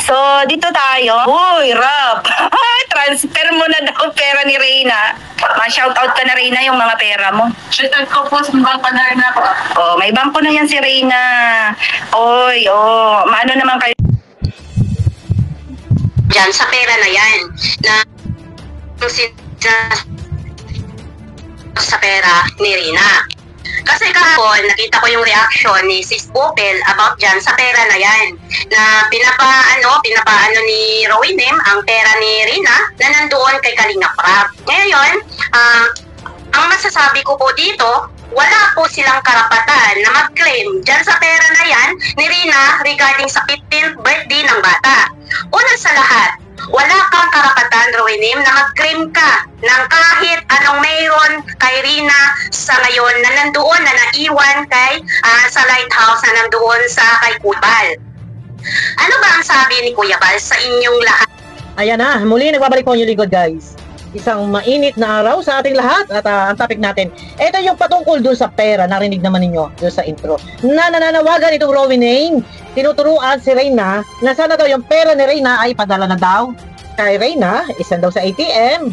So, dito tayo. Uy, Rob. Transfer mo na daw pera ni Reyna. Ma-shoutout ka na, Reyna, yung mga pera mo. Shoutout ko po sa bangko na rin ako. Oh, may bangko na yan si Reyna. Oy, maano naman kayo dyan sa pera na yan na sa pera ni Rina. Kasi kahapon, nakita ko yung reaction ni Sis Bopel about dyan sa pera na yan. Na pinapaano ni Rowinem ang pera ni Rina na nandoon kay Kalinga Prab. Ngayon, ang masasabi ko po dito, wala po silang karapatan na mag-claim dyan sa pera na yan ni Rina regarding sa 15th birthday ng bata. Una sa lahat, wala kang karapatan, Rowinim, na mag-claim ka ng kahit anong mayroon kay Rina sa ngayon na nandoon na naiwan kay sa lighthouse na nandoon sa kay Kubal. Ano ba ang sabi ni Kuya Bal sa inyong lahat? Ayan na, muli nagbabalik po yung lingkod, guys. Isang mainit na araw sa ating lahat at ang topic natin, ito yung patungkol dun sa pera, narinig naman ninyo dun sa intro, na nananawagan itong Rowinem, tinuturuan si Reyna na sana daw yung pera ni Reyna ay padala na daw kay Reyna, isan daw sa ATM,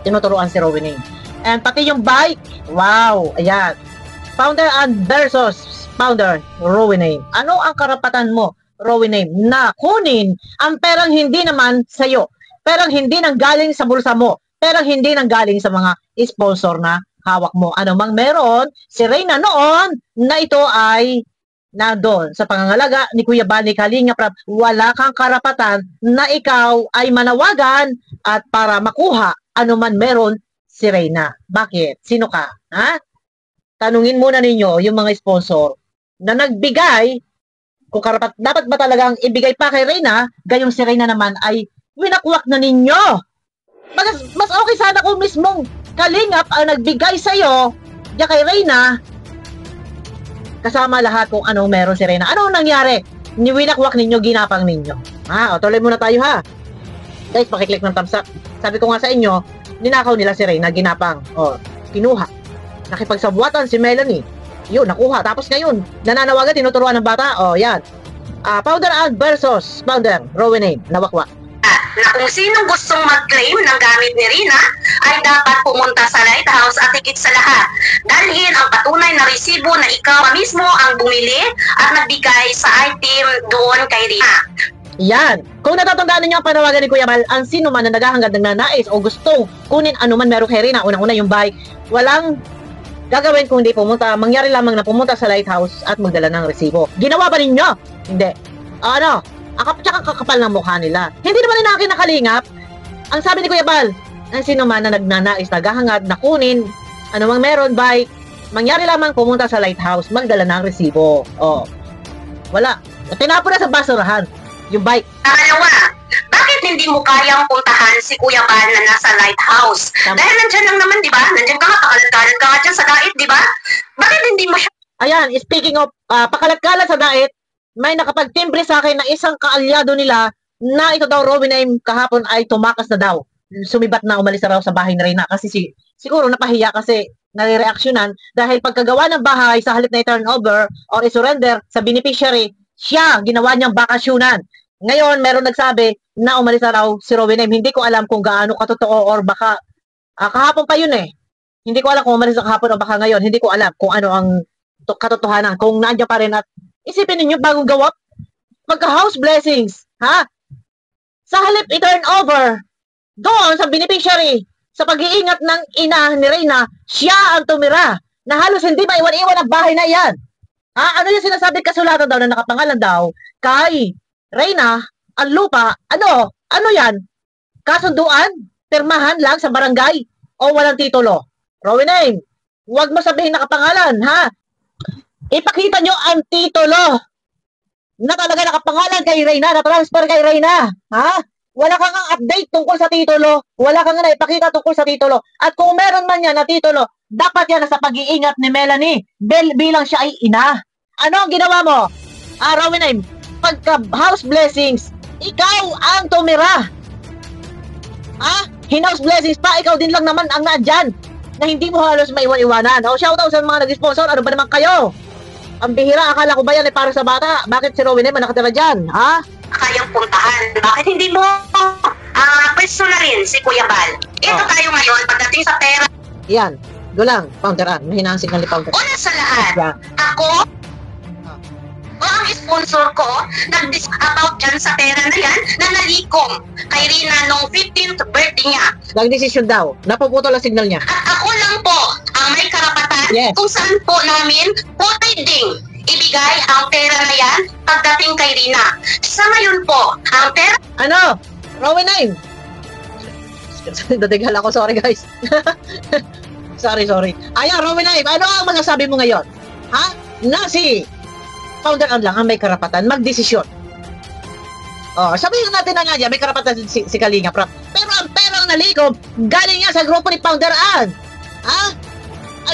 tinuturuan si Rowinem. And pati yung bike, wow, ayan, founder and versus founder, Rowinem. Ano ang karapatan mo, Rowinem, na kunin ang perang hindi naman sa'yo? Perang hindi nang galing sa bulsa mo, perang hindi nang galing sa mga sponsor na hawak mo. Ano mang meron, si Reyna noon na ito ay nandoon sa pangangalaga ni Kuya Bal ni Kalinga Prab. Wala kang karapatan na ikaw ay manawagan at para makuha ano man meron si Reyna. Bakit? Sino ka? Ha? Tanungin muna ninyo yung mga sponsor na nagbigay, kung dapat ba talagang ibigay pa kay Reyna, gayong si Reyna naman ay winakwak na ninyo. Mas okay sana kung mismong Kalingap ang nagbigay sa'yo diya kay Reyna kasama lahat kung anong meron si Reyna. Ano nangyari? Niwinakwak ninyo, ginapang ninyo. O tuloy muna tayo ha. Guys, pakiclick ng thumbs up. Sabi ko nga sa inyo, ninakaw nila si Reyna, ginapang. Kinuha. Nakipagsabuatan si Melanie. Yun, nakuha. Tapos ngayon, nananawagan, tinuturuan ng bata. Yan. Founder and versus founder, Rowinem, nawakwak. Na kung sinong gustong mag-claim ng gamit ni Rina ay dapat pumunta sa lighthouse at higit sa lahat. Dalhin ang patunay na resibo na ikaw mismo ang bumili at nagbigay sa item doon kay Rina. Yan. Kung natatandaan niyo ang panawagan ni Kuya Bal, ang sino man na naghahangad ng nanais o gustong kunin anuman meron kay Rina, unang-una yung bike, walang gagawin kung hindi pumunta. Mangyari lamang na pumunta sa lighthouse at magdala ng resibo. Ginawa ba ninyo? Hindi. Tsaka kakapal ng mukha nila. Hindi naman nila kinakalingap. Ang sabi ni Kuya Bal, ang sino man na nagnanais, naghahangad, na kunin, anumang meron, bike, mangyari lamang pumunta sa lighthouse, magdala ng resibo. Wala. Tinapon na sa basurahan, yung bike. Pangalawa, bakit hindi mo kayang puntahan si Kuya Bal na nasa lighthouse? Dahil nandyan lang naman, di ba? Nandyan ka nga, pakalat-kalat ka nga dyan sa dait, di ba? Bakit hindi mo siya... Ayan, speaking of pakalat-kalat sa dait, may nakapagtimbre sa akin na isang kaalyado nila na ito daw Rowinem kahapon ay tumakas na daw. Sumibat na, umalis na raw sa bahay ni Reyna kasi siguro napahiya kasi nare-reaksyonan dahil pagkagawa ng bahay sa halip na i-turnover or i-surrender sa beneficiary, siya ginawa niyang bakasyonan. Ngayon, meron nagsabi na umalis na raw si Rowinem. Hindi ko alam kung gaano katotoo or baka kahapon pa yun eh. Hindi ko alam kung umalis na kahapon o baka ngayon. Hindi ko alam kung ano ang katotohanan. Kung nandiyan pa rin at isipin ninyo bagong gawa, magka-house blessings, ha? Sa halip i-turn over, doon sa beneficiary, sa pag-iingat ng ina ni Reyna, siya ang tumira, na halos hindi maiwan-iwan ang bahay na iyan. Ano yung sinasabi kasulatan daw na nakapangalan daw, kay Reyna, ang lupa, ano yan? Kasunduan? Pirmahan lang sa barangay? O walang titulo? Rowinem, huwag mo sabihin nakapangalan, ha? Ipakita nyo ang titulo na talaga nakapangalan kay Reyna, na-transfer kay Reyna. Ha? Wala kang update tungkol sa titulo. Wala kang na ipakita tungkol sa titulo. At kung meron man yan na titulo, dapat yan sa pag-iingat ni Melanie bilang siya ay ina. Ano ang ginawa mo? Rowinem, pagka house blessings, ikaw ang tumira. Hinaus blessings pa, ikaw din lang naman ang nandyan na hindi mo halos maiwan-iwanan. Shoutout sa mga nag-sponsor, ano ba naman kayo? Ang bihira, akala ko ba yan ay para sa bata? Bakit si Rowinem nakatira dyan? kayang puntahan. Bakit hindi mo pwesto na rin si Kuya Bal? Ito tayo ngayon, pagdating sa pera. Yan. Doon lang, Founder Ann. Mahina ang signal ni Founder. Una sa lahat, Yeah. ako o ang sponsor ko nag-discuss about dyan sa pera na yan na nalikom kay Rina nung 15th birthday niya. Nagdesisyon daw. Napuputol ang signal niya. At ako lang po ang may karapatan Yes. kung saan po namin pwedeng ibigay ang pera na yan pagdating kay Rina. Sa ngayon po, ang pera Ano? Rowan 9. Dadigal ako. Sorry, guys. sorry. Ayan, Rowan 9. Ano ang masasabi mo ngayon? Ha? Na si Founder Ann lang ang may karapatan magdesisyon. Sabihin natin na nga niya, may karapatan si Kalinga Prab. Pero ang perang nalikom, galing niya sa grupo ni Founder Ann. Ha?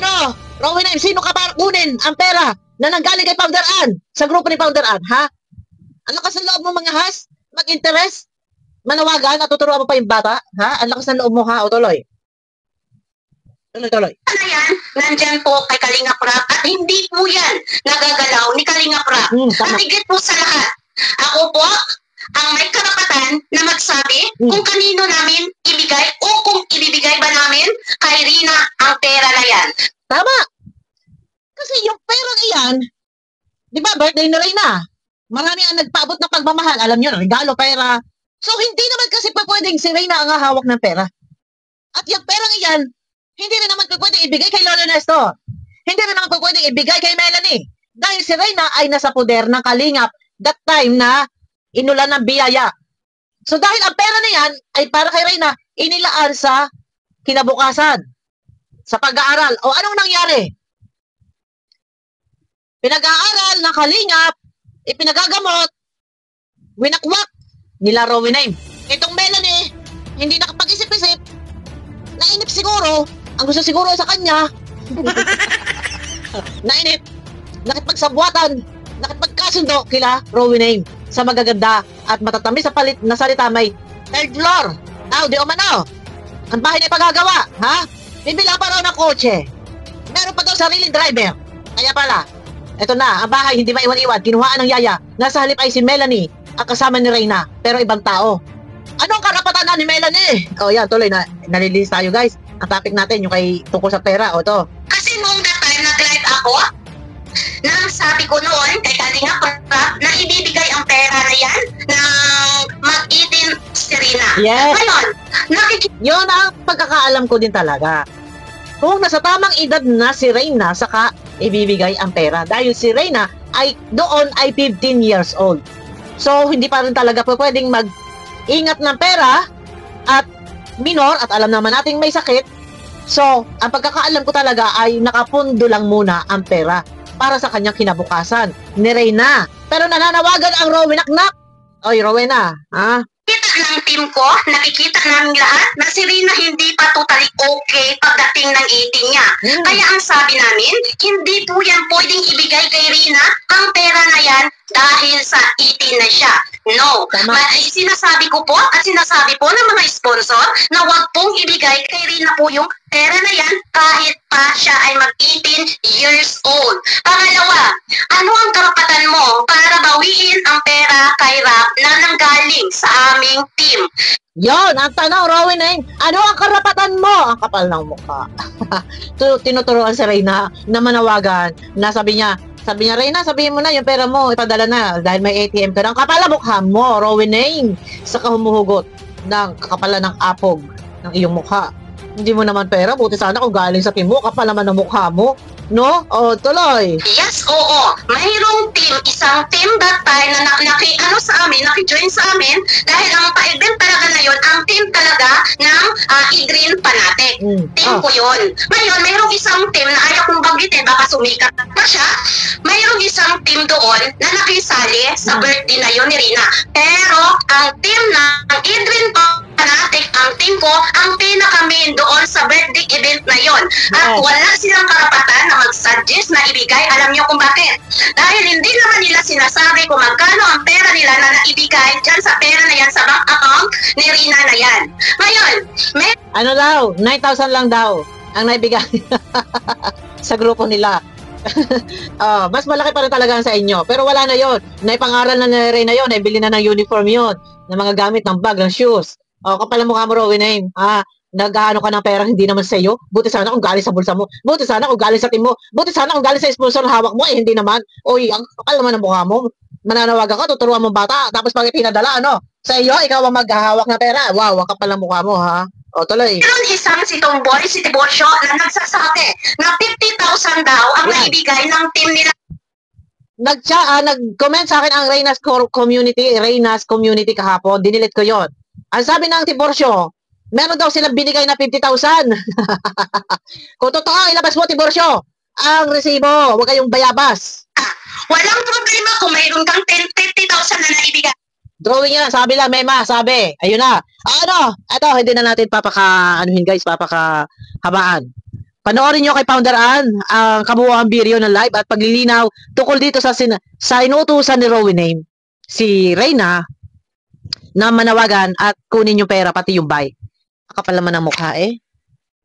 Ano? Rowan 9, sino ka para kunin ang pera na nanggaling kay Founder Ann sa grupo ni Founder Ann? Ha? Ang lakas ng loob mo mga has? Mag-interest? Manawagan at tuturuan mo pa yung bata? Ha? Ang lakas ng loob mo ha? O tuloy. Tuloy. na yan, nandyan po kay Kalinga Prab at hindi po yan nagagalaw ni Kalinga Prab. Tama. At higit po sa lahat, ako po ang may karapatan na magsabi kung kanino namin ibigay o kung ibibigay ba namin kay Rina ang pera na yan. Tama. Kasi yung perang iyan, di ba, birthday na rin na. Marami ang nagpaabot ng pagmamahal. Alam nyo, regalo, pera. So, hindi naman kasi pa pwedeng si Reyna ang hahawak ng pera. At yung perang iyan, hindi rin naman pwedeng ibigay kay Lolo Nestor. Hindi rin naman pwedeng ibigay kay Melanie. Dahil si Reyna ay nasa poder ng Kalingap that time na inulan ng biyaya. So, dahil ang pera na yan ay para kay Reyna, inilaan sa kinabukasan, sa pag-aaral. O anong nangyari? Pinag-aaral ng Kalingap, ipinagagamot, winakwak nila Rowena. Itong Melanie, hindi nakapag-isip-isip, nainip siguro, ang gusto siguro sa kanya, nainip, nakipagsabuatan, nakipagkasundo kila Rowena sa magaganda at matatamis sa palit na salita may third floor. Di umano, ang bahay na ipagagawa, ha? Bibila pa raw ng kotse. Meron pa daw sariling driver. Kaya pala, eto na, ang bahay hindi maiwan-iwan, kinuhaan ng yaya. Nasa halip ay si Melanie, ang kasama ni Reyna, pero ibang tao. Anong karapatan na ni Melanie? Yan, tuloy na, nalilis tayo guys. Ang topic natin, yung kay tungkol sa pera, to. Kasi noong that time nag-live ako, nang sabi ko noon kay Kalinga Prab na ibibigay ang pera na yan ng mag-18 si Rina. Yes. Ngayon, Yun ang pagkakaalam ko din talaga. Kung nasa tamang edad na si Reyna, saka ibibigay ang pera. Dahil si Reyna ay doon ay 15 years old. So, hindi pa rin talaga po pwedeng mag-ingat ng pera at minor at alam naman nating may sakit. So, ang pagkakaalam ko talaga ay nakapundo lang muna ang pera para sa kanyang kinabukasan ni Reyna. Pero nananawagan ang Rowena Knack. Oy, Rowena, ha? kita ng team ko, nakikita namin lahat na si Rina hindi pa totally okay pagdating ng 18 niya. Kaya ang sabi namin, hindi po yan pwedeng ibigay kay Rina ang pera na yan dahil sa 18 na siya. No. Sinasabi ko po at sinasabi po ng mga sponsor na wag pong ibigay kay Rina po yung pera na yan kahit pa siya ay mag-18 years old. Pangalawa, ano ang karapatan mo para bawiin ang pera kay Rap na nanggaling sa aming team? Yon, ang tanong, Rowena, ano ang karapatan mo? Ang kapal ng mukha. Tinuturuan si Reyna na manawagan na sabi niya, Reyna, sabihin mo na yung pera mo, ipadala na dahil may ATM ka na. Ang kapal ng mukha mo, Rowena, saka humuhugot ng kakapalan ng apog ng iyong mukha. Hindi mo naman pera, buti sana kung galing sa team mo, kapal naman ng mukha mo. No? O, tuloy. Yes, oo. Mayroong team, isang team that time na naki-join sa amin dahil ang pa-event talaga na yun, ang team talaga ng Idrin Panatic. Team ko yun. Ngayon, mayroong isang team na ayaw kong banggitin, baka sumikat pa siya. Mayroong isang team doon na nakisali sa birthday na yun ni Rina. Pero, ang team ng Idrin Panatic, ang team ko, ang pinaka-main doon sa birthday event na yon. At wala silang karapatan na mag-suggest na ibigay. Alam niyo kung bakit? Dahil hindi naman nila sinasabi kung magkano ang pera nila na naibigay dyan sa pera na yan sa bank account ni Rina na yan. Ngayon, ano daw? 9,000 lang daw ang naibigay sa grupo nila. Mas malaki pa rin talaga sa inyo. Pero wala na yon. Naipangaral na ni Reyna yon. Naibili na ng uniform yon. Ng mga gamit, ng bag, ng shoes. Kapal ang mukha mo, Rowan Name. Nag-ano ka ng pera, hindi naman sa iyo. Buti sana kung galing sa bulsa mo. Buti sana kung galing sa team mo. Buti sana kung galing sa sponsor na hawak mo. Hindi naman. Oy, ang kapal naman ang mukha mo. Mananawagan ka, tuturuan mo bata. Tapos pag pinadala, sa iyo, ikaw ang maghahawak ng pera. Wow, ang kapal ang mukha mo, ha? Tuloy. Meron isang si Tomboy, si Tiborcio, na nagsasabi na 50,000 daw ang naibigay ng team nila. Nag-comment sa akin ang Reyna's community kahapon. Dinilit ko yon. Ang sabi ng Tiborcio, meron daw silang binigay na 50,000. Kung totoo, ilabas mo, Tiborcio, ang resibo. Huwag kayong bayabas. Walang problema kung mayroon kang 50,000 na naibigay. Drawing yan, sabi lang, Mema, sabi. Ayun na. Ito, hindi na natin papakahabaan. Panoorin nyo kay Founder Ann ang kabuuan video ng live at paglilinaw tungkol dito sa inutusan ni Rowan Name, si Reyna, na manawagan at kunin yung pera pati yung buy. Kapal naman ang mukha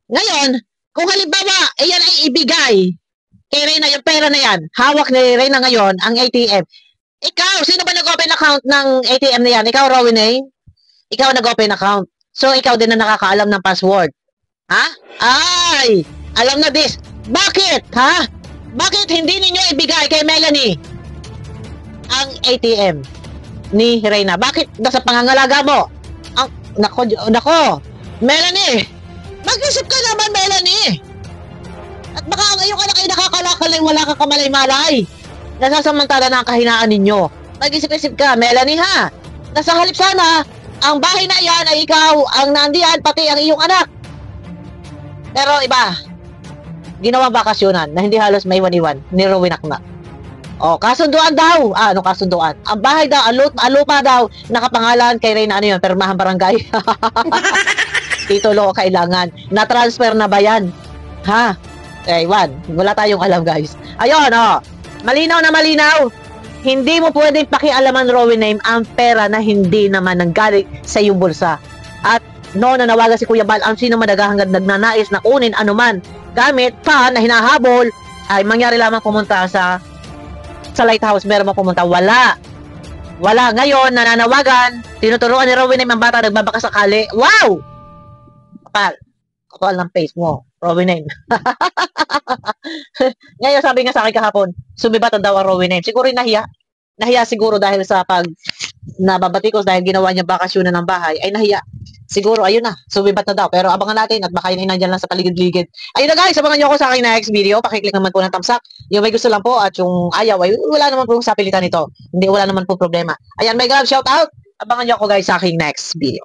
Ngayon, kung halimbawa, yan ay ibigay kay Reyna yung pera na yan, hawak ni Reyna ngayon ang ATM. Ikaw, sino ba nag-open account ng ATM na yan? Ikaw, Rowan Name? Ikaw nag-open account. So, ikaw din na nakakaalam ng password. Ha? Ay! Alam na this. Bakit? Ha? Bakit hindi ninyo ibigay kay Melanie ang ATM ni Reyna? Bakit nasa pangangalaga mo? Nako, Melanie! Mag-isip ka naman, Melanie! At baka ngayon ka na kayo nakakalakal wala kang kamalay-malay. Nasasamantala na ang kahinaan ninyo. Mag-isip-isip ka, Melanie, ha? Nasa halip sana, ang bahay na yan ay ikaw ang nandiyan, pati ang iyong anak. Pero iba, ginawang bakasyonan na hindi halos may iwan-iwan ni Rowan Akma. Kasunduan daw. Anong kasunduan? Ang bahay daw, ang lupa daw, nakapangalan kay Reyna, permahan barangay. Titulo kailangan. Na-transfer na ba yan? Ha? Iwan, wala tayong alam, guys. Ayun, malinaw na malinaw. Hindi mo pwedeng pakialaman, Rowan Name, ang pera na hindi naman nanggaling sa iyong bulsa. At nanawagan si Kuya Bal, ang sino man nagnanais na kunin anuman gamit pa na hinahabol ay mangyari lamang pumunta sa lighthouse. Meron mo pumunta, wala ngayon. Nananawagan, tinuturuan ni Rowan Name ang bata, nagbabakasakali. Wow, kapal ng face mo, Rowan Name. Ngayon sabi nga sa akin kahapon, sumibat daw ang Rowan Name. Siguro nahiya siguro dahil sa pag nababatikos dahil ginawa niya bakasyonan ng bahay, ay nahiya. Siguro, ayun na, sumibat na daw. Pero abangan natin at baka yun ay nandyan lang sa paligid-ligid. Ayun na guys, abangan nyo ako sa aking next video. Pakiclick naman po ng thumbs up. Yung may gusto lang po at yung ayaw, ay wala naman po sa pilitan nito. Wala naman po problema. Ayan, may shout out. Abangan nyo ako guys sa aking next video.